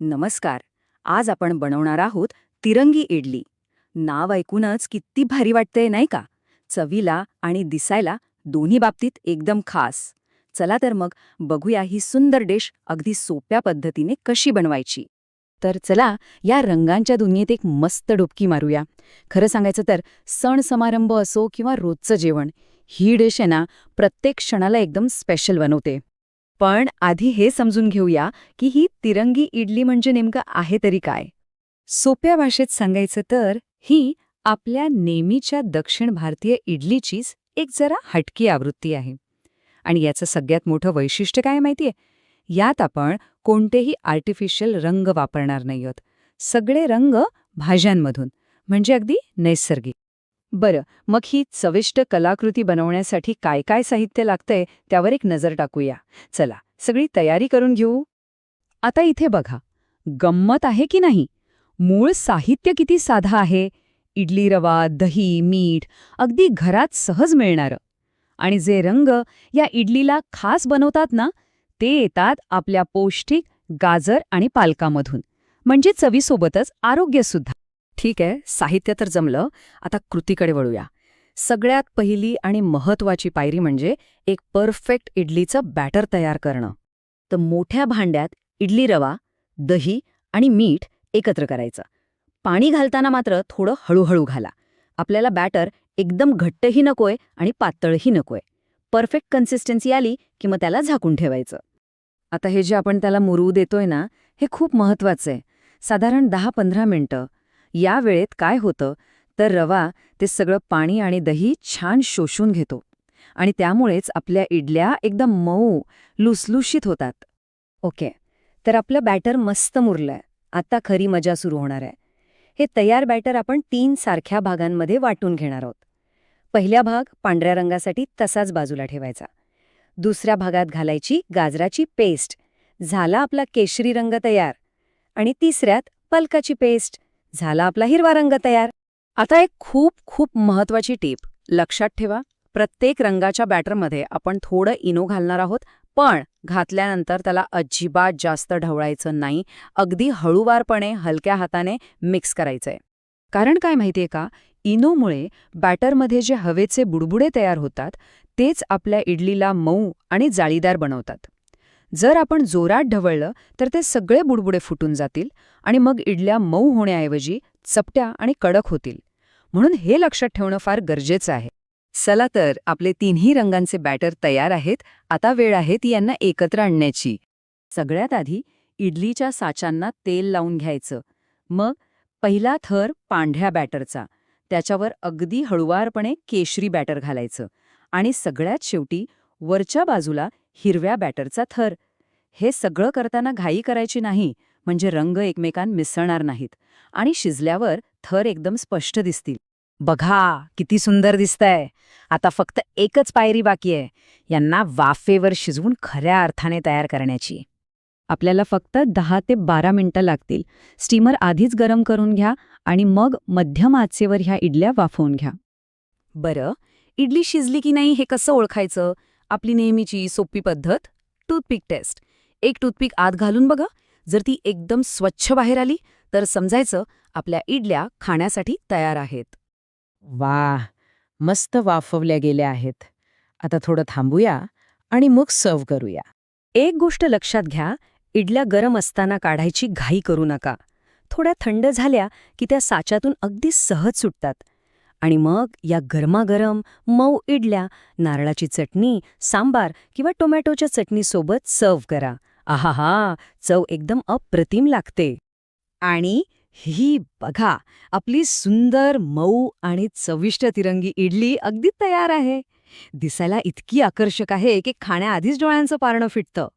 नमस्कार. आज आपण बनवणार आहोत तिरंगी इडली. नाव ऐकूनच किती भारी वाटतंय नाही का? चवीला आणि दिसायला दोन्ही बाबतीत एकदम खास. चला तर मग बघूया ही सुंदर डिश अगदी सोप्या पद्धतीने कशी बनवायची. तर चला या रंगांच्या दुनियेत एक मस्त डुबकी मारूया. खरं सांगायचं तर सण समारंभ असो किंवा रोजचं जेवण, ही डिश आहे ना प्रत्येक क्षणाला एकदम स्पेशल बनवते. पण आधी हे समजून घेऊया की ही तिरंगी इडली म्हणजे नेमकं आहे तरी काय. सोप्या भाषेत सांगायचं तर ही आपल्या नेहमीच्या दक्षिण भारतीय इडलीचीच एक जरा हटकी आवृत्ती आहे. आणि याचं सगळ्यात मोठं वैशिष्ट्य काय माहितीये? यात आपण कोणतेही आर्टिफिशियल रंग वापरणार नाही आहोत. सगळे रंग भाज्यांमधून, म्हणजे अगदी नैसर्गिक. बरं, मग ही चविष्ट कलाकृती बनवण्यासाठी काय काय साहित्य लागतंय त्यावर एक नजर टाकूया. चला, सगळी तयारी करून घेऊ. आता इथे बघा, गंमत आहे की नाही? मूळ साहित्य किती साधा आहे. इडली रवा, दही, मीठ, अगदी घरात सहज मिळणारं. आणि जे रंग या इडलीला खास बनवतात ना, ते येतात आपल्या पौष्टिक गाजर आणि पालकामधून, म्हणजे चवीसोबतच आरोग्यसुद्धा. ठीक आहे, साहित्य तर जमलं. आता कृतीकडे वळूया. सगळ्यात पहिली आणि महत्वाची पायरी म्हणजे एक परफेक्ट इडलीचं बॅटर तयार करणं. तर मोठ्या भांड्यात इडली रवा, दही आणि मीठ एकत्र करायचं. पाणी घालताना मात्र थोडं हळूहळू घाला. आपल्याला बॅटर एकदम घट्टही नकोय आणि पातळही नकोय. परफेक्ट कन्सिस्टन्सी आली की मग त्याला झाकून ठेवायचं. आता हे जे आपण त्याला मुरू देतोय ना, हे खूप महत्वाचं आहे. साधारण 10-15 मिनिटं. या वेळेत काय होतं तर रवा ते सगळं पाणी आणि दही छान शोषून घेतो आणि त्यामुळेच आपल्या इडल्या एकदम मऊ, लुसलुशीत होतात. ओके, तर आपलं बॅटर मस्त मुरलंय. आता खरी मजा सुरू होणार आहे. हे तयार बॅटर आपण 3 सारख्या भागांमध्ये वाटून घेणार आहोत. पहिला भाग पांढऱ्या रंगासाठी तसाच बाजूला ठेवायचा. दुसऱ्या भागात घालायची गाजराची पेस्ट. झाला आपला केशरी रंग तयार. आणि तिसऱ्यात पलकाची पेस्ट. झाला आपला हिरवा रंग तयार. आता एक खूप खूप महत्वाची टीप लक्षात ठेवा. प्रत्येक रंगाच्या बॅटरमध्ये आपण थोडं इनो घालणार आहोत, पण घातल्यानंतर त्याला अजिबात जास्त ढवळायचं नाही. अगदी हळूवारपणे हलक्या हाताने मिक्स करायचंय. कारण काय माहितीये का, इनोमुळे बॅटरमध्ये जे हवेचे बुडबुडे तयार होतात तेच आपल्या इडलीला मऊ आणि जाळीदार बनवतात. जर आपण जोरात ढवळलं तर ते सगळे बुडबुडे फुटून जातील आणि मग इडल्या मऊ होण्याऐवजी चपट्या आणि कडक होतील. म्हणून हे लक्षात ठेवणं फार गरजेचं आहे. चला तर, आपले तिन्ही रंगांचे बॅटर तयार आहेत. आता वेळ आहे ती यांना एकत्र आणण्याची. सगळ्यात आधी इडलीच्या साचांना तेल लावून घ्यायचं. मग पहिला थर पांढऱ्या बॅटरचा, त्याच्यावर अगदी हळुवारपणे केशरी बॅटर घालायचं आणि सगळ्यात शेवटी वरच्या बाजूला हिरव्या बॅटरचा थर. हे सगळं करताना घाई करायची नाही, म्हणजे रंग एकमेकांत मिसळणार नाहीत आणि शिजल्यावर थर एकदम स्पष्ट दिसतील. बघा किती सुंदर दिसतंय. आता फक्त एकच पायरी बाकी आहे, यांना वाफेवर शिजवून खऱ्या अर्थाने तयार करण्याची. आपल्याला फक्त 10 ते 12 मिनिटं लागतील. स्टीमर आधीच गरम करून घ्या आणि मग मध्यम आचेवर ह्या इडल्या वाफवून घ्या. बरं, इडली शिजली की नाही हे कसं ओळखायचं? आपली नेहमीची सोपी पद्धत, टूथपिक टेस्ट. एक टूथपिक आत घालून बघा. जर ती एकदम स्वच्छ बाहेर आली तर समजायचं आपल्या इडल्या खाण्यासाठी तयार आहेत. वाह, मस्त वाफवल्या गेल्या आहेत. आता थोडं थांबूया आणि मग सर्व्ह करूया. एक गोष्ट लक्षात घ्या, इडल्या गरम असताना काढायची घाई करू नका. थोड्या थंड झाल्या की त्या साच्यातून अगदी सहज सुटतात. आणि मग या गरमागरम मऊ इडल्या नारळाची चटणी, सांबार किंवा टोमॅटोच्या चटणीसोबत सर्व्ह करा. आहाहा, चव एकदम अप्रतिम लागते. आणि ही बघा, आपली सुंदर मऊ आणि चविष्ट तिरंगी इडली अगदी तयार आहे. दिसायला इतकी आकर्षक आहे की खाण्याआधीच डोळ्यांचं पारणं फिटतं.